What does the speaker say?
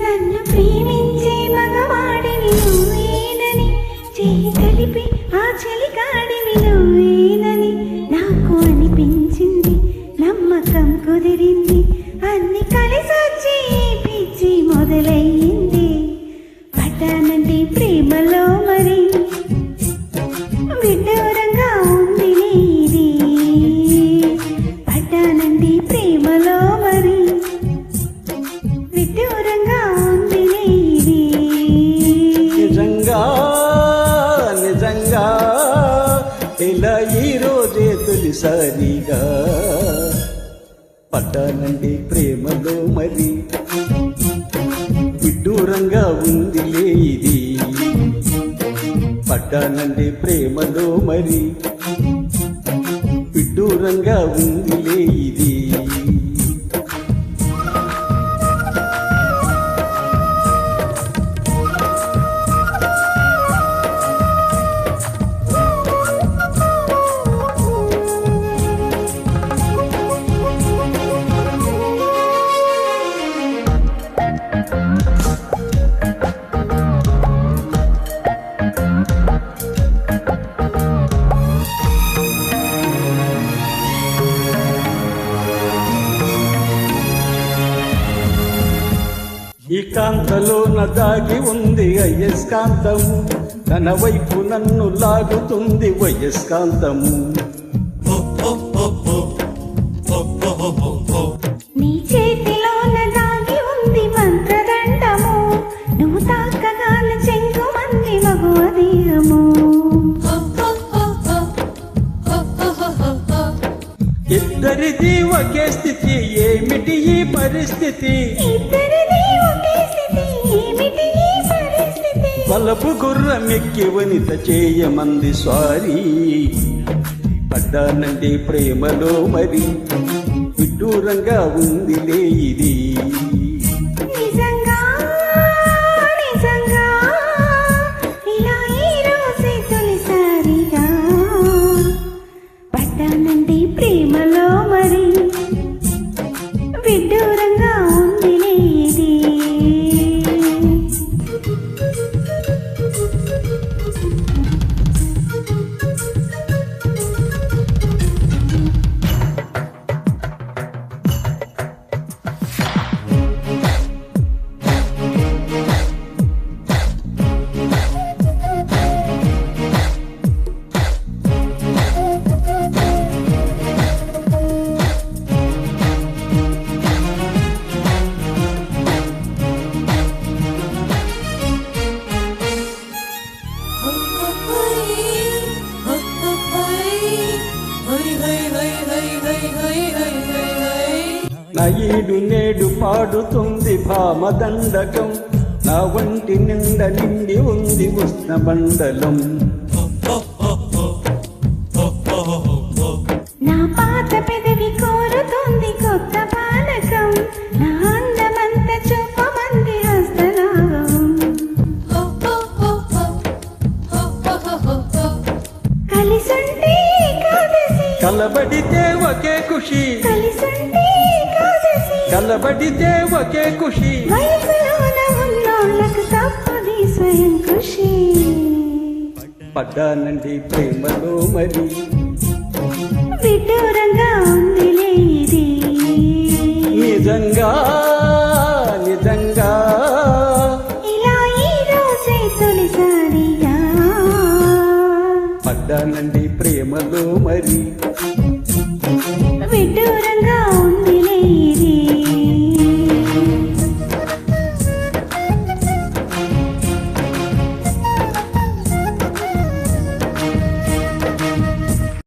నన్ను ప్రేమించే మగవాడిని నువ్వేనని చేయి కలిపి ఆ చలికాడిని నువ్వేనని నాకు అనిపించింది, నమ్మకం కుదిరింది, అన్ని కలిసొచ్చి పిచ్చి మొదలయ్యింది. పడ్డానండి ప్రేమలో మరి విడ్డూరంగా ఉంది ఇది. పడ్డానండి ప్రేమలో మరి విడ్డూరంగా ఉంది ఇది. నిజంగా నిజంగా ఇలా ఈ రోజే తొలిసారిగా పడ్డానండి ప్రేమలో మరి విడ్డూరంగా ఉందిలే ఇది. పడ్డానండి ప్రేమలో మరి విడ్డూరంగా ఉందిలే ఇది. ఈ కాంతలోన దాగి ఉంది అయస్కాంతము, తన వైపు నన్ను లాగుతుంది వయస్కాంతము. నీ చేతిలోన దాగి ఉంది మంత్రదండము, నువ్వు తాకగాన చెంగుమంది మగువ దేహము. ఇద్దరిది ఒకే స్థితి, ఏమిటి ఈ పరిస్థితి? వలపు గుర్రమెక్కి వనిత చేయమంది స్వారీ. పడ్డానండి ప్రేమలో మరి విడ్డూరంగా ఉందిలే ఇది. నిజంగా నిజంగా ఇలా ఈ రోజే తొలిసారిగా పడ్డానండి ప్రేమలో మరి విడ్డూరంగా ఉందిలే ఇది. నా ఈడు నేడు పాడుతుంది భామదండకం, నా వంటి నిండ నిండి ఉంది ఉష్ణ మండలం. నా పాత పెదవి కోరుతుంది కొత్త పానకం, నా అందమంత చూపమంది హస్తనాగం. కలిసుంటే ఏకాదశి, కలబడితే ఒకే ఖుషి, కలిసుంటే ఏకాదశి, కలబడితే ఒకే ఖుషి. వయసులోన ఉన్నోళ్ళకు తప్పది స్వయం కృషి. పడ్డానండి ప్రేమలో మరి విడ్డూరంగా ఉందిలే ఇది. నిజంగా నిజంగా ఇలా ఈ రోజే తొలిసారిగా పడ్డానండి ప్రేమలో మరి